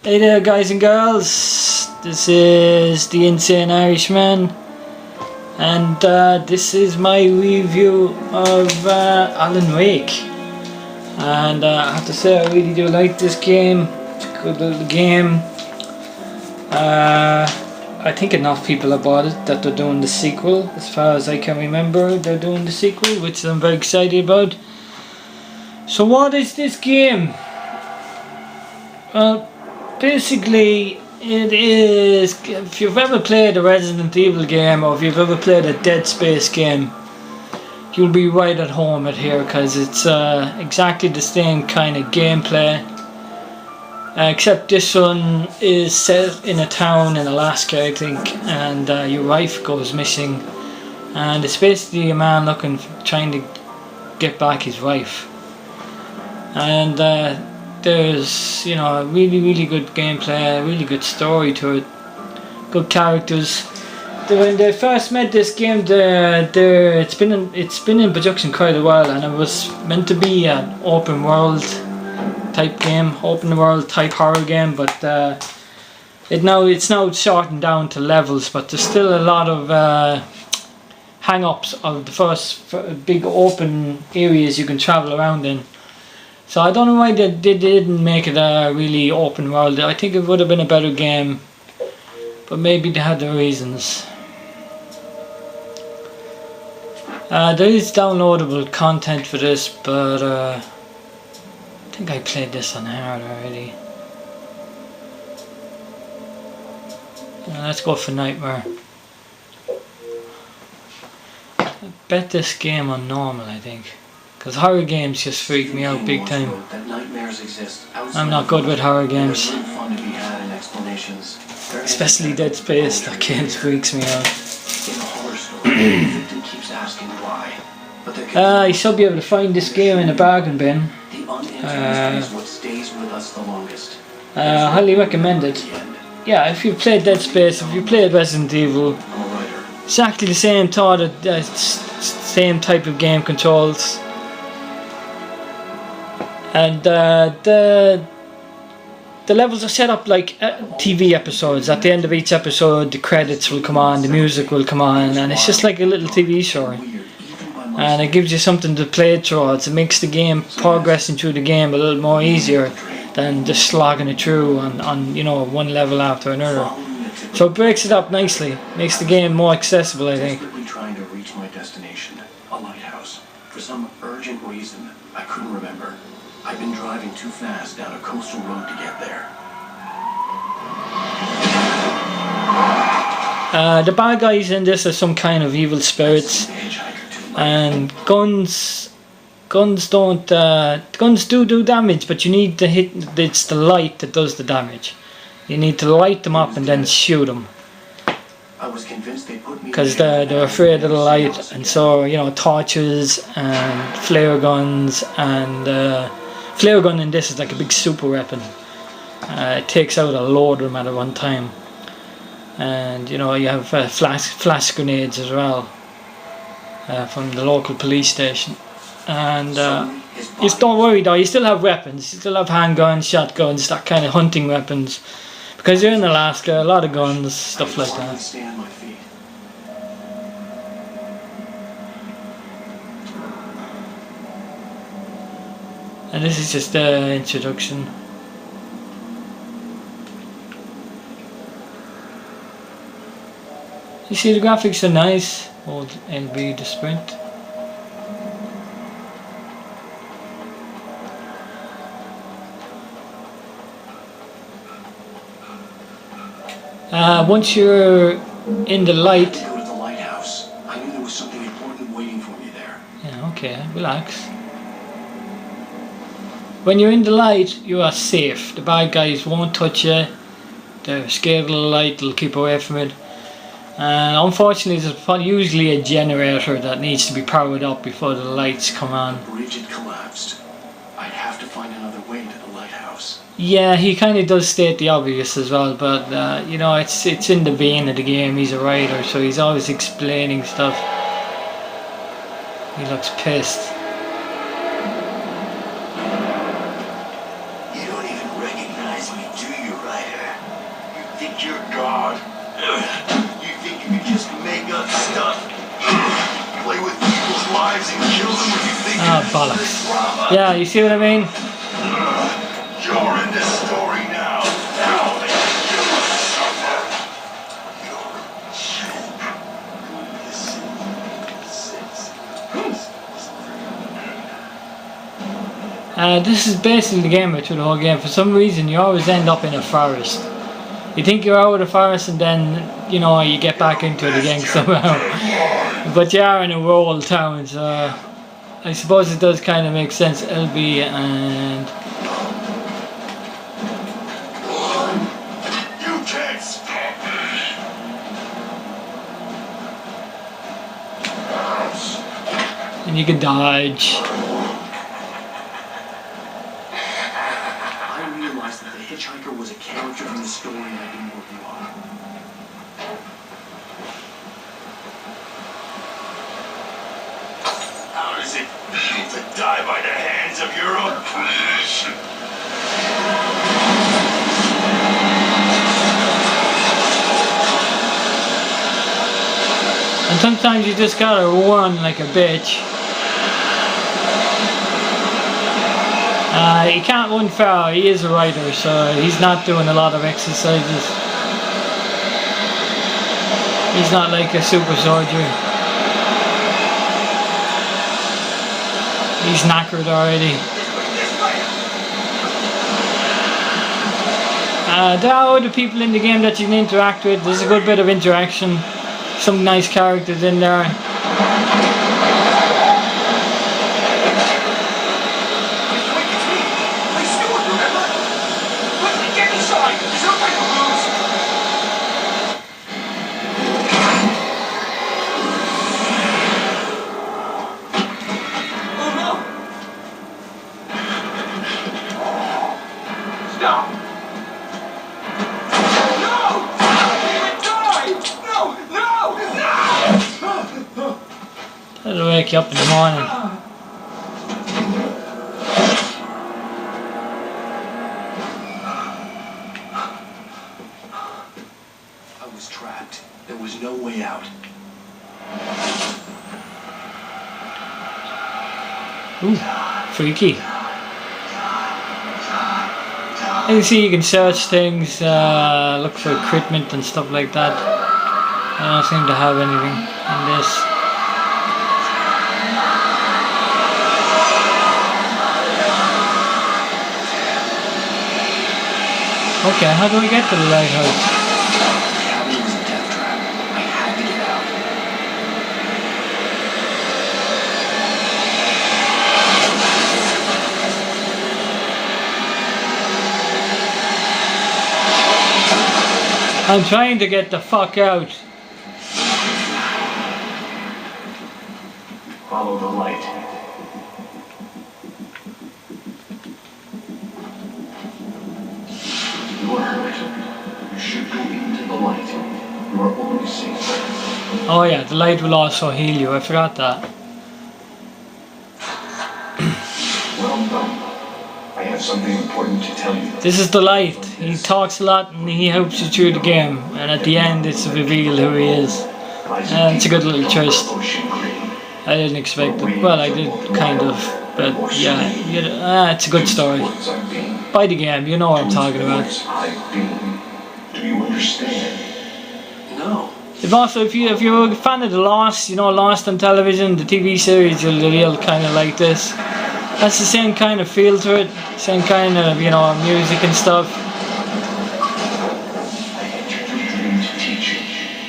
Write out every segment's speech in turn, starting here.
Hey there guys and girls, this is the Insane Irishman, and this is my review of Alan Wake. And I have to say, I really do like this game. It's a good little game. I think enough people have bought it that they're doing the sequel. As far as I can remember, they're doing the sequel, which I'm very excited about. So what is this game? Well, basically it is, if you've ever played a Resident Evil game or if you've ever played a Dead Space game, you'll be right at home at here, because it's exactly the same kind of gameplay, except this one is set in a town in Alaska, I think, and your wife goes missing, and it's basically a man trying to get back his wife. And there's, you know, a really good gameplay, a really good story to it, good characters. When they first made this game, it's been in production quite a while, and it was meant to be an open world type game, open world type horror game, but it's now shortened down to levels, but there's still a lot of hang-ups of the first big open areas you can travel around in. So I don't know why they didn't make it a really open world. I think it would have been a better game, but maybe they had their reasons. There is downloadable content for this, but I think I played this on hard already. Let's go for Nightmare. I bet this game on normal, I think. Because horror games just freak me out big time. I'm not good with horror games. Especially Dead Space, that game freaks me out. You should be able to find this game in a bargain bin. Highly recommended. Yeah, if you've played Dead Space, if you played Resident Evil, exactly the same same type of game controls. And the levels are set up like TV episodes. At the end of each episode, the credits will come on, the music will come on, and it's just like a little TV show. And it gives you something to play towards. It makes the game, progressing through the game, a little more easier than just slogging it through on you know, one level after another. So it breaks it up nicely, makes the game more accessible, I think. Trying to reach my destination, a lighthouse. For some urgent reason, I couldn't remember. I've been driving too fast down a coastal road to get there. The bad guys in this are some kind of evil spirits, and guns do damage, but you need to hit. It's the light that does the damage. You need to light them up and then shoot them, because they're afraid of the light. And so, you know, torches and flare guns, and flare gun in this is like a big super weapon. It takes out a load of them at one time. And you know, you have flash grenades as well from the local police station. And just don't worry though, you still have weapons. You still have handguns, shotguns, that kind of hunting weapons, because you're in Alaska. A lot of guns, stuff like that. And this is just the introduction. You see, the graphics are nice. Old LB the sprint. Once you're in the light. Go to the lighthouse. I knew there was something important waiting for me there. Yeah, okay, relax. When you're in the light, you are safe. The bad guys won't touch you. They're scared of the light, they'll keep away from it. And unfortunately, there's usually a generator that needs to be powered up before the lights come on. The bridge had collapsed. I'd have to find another way to the lighthouse. Yeah, he kind of does state the obvious as well, but you know, it's in the vein of the game. He's a writer, so he's always explaining stuff. He looks pissed. You don't even recognize me, do you, right? think you're God? You think you can just make up stuff? Play with people's lives and kill them when you think Ah, you're bollocks. drama? Yeah, you see what I mean? You're in this story now. Now then, you suffer. This is basically the game through the whole game. For some reason, you always end up in a forest. You think you're out of the forest, and then, you know, you get back into it again somehow. But you are in a rural town, so I suppose it does kind of make sense. LB and... You can't stop me. and you can dodge. I realized that the hitchhiker was a character from the story I've been working on. How does it feel to die by the hands of your own creation? And sometimes you just gotta run like a bitch. He can't run far. He is a rider, so he's not doing a lot of exercises. He's not like a super soldier. He's knackered already. There are other people in the game that you can interact with. There's a good bit of interaction. Some nice characters in there. That'll wake you up in the morning. I was trapped. There was no way out. Ooh, freaky. And you see you can search things, look for equipment and stuff like that. I don't seem to have anything in this. Okay, how do I get to the lighthouse? The cabin was a death trap. I had to get out. I'm trying to get the fuck out. Follow the light. You are hurt. You should go into the light. You are only safe. Oh yeah, the light will also heal you. I forgot that. Well done. I have something important to tell you. This is the light. He talks a lot and he helps you through the game. And at the end it's revealed who he is. And it's a good little twist. I didn't expect it. Well, I did kind of. But yeah, it's a good story. Buy the game, you know what I'm talking about. Do you understand? No. If you're a fan of the Lost, you know Lost on television, the TV series, you'll kind of like this. That's the same kind of feel to it, same kind of, you know, music and stuff. I entered your dream to teach you.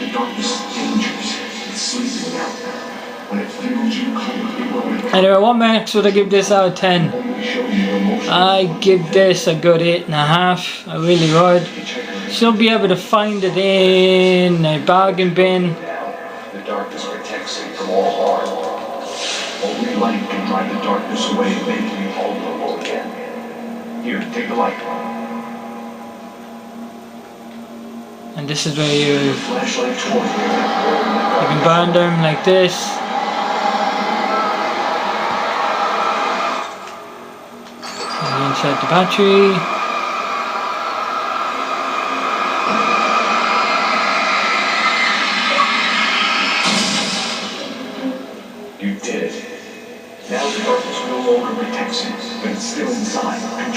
The darkness is dangerous. It's sleeping now. When it feels you clearly will wake. Anyway, what marks would I give this out of 10? I give this a good 8.5. I really would. Should be able to find it in a bargain bin. The darkness protects him from all harm. Only light can drive the darkness away and make him vulnerable again. Here, take the light. And this is where you Flashlight toward can burn them like this. And insert the battery.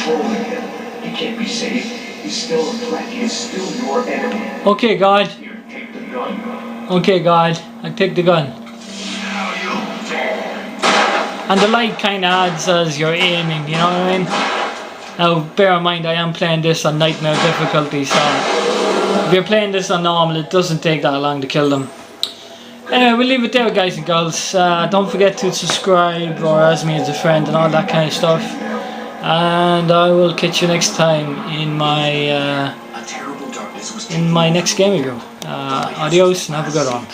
controlling him. He can't be saved. He's still a threat. He is still your enemy. Okay, God. Here, take the gun. Okay, God. I take the gun. And the light kind of adds as you're aiming, you know what I mean? Now, bear in mind, I am playing this on Nightmare difficulty, so if you're playing this on normal, it doesn't take that long to kill them. Anyway, we'll leave it there, guys and girls. Don't forget to subscribe or add me as a friend and all that kind of stuff. And I will catch you next time in my next game review. Adios and have a good one.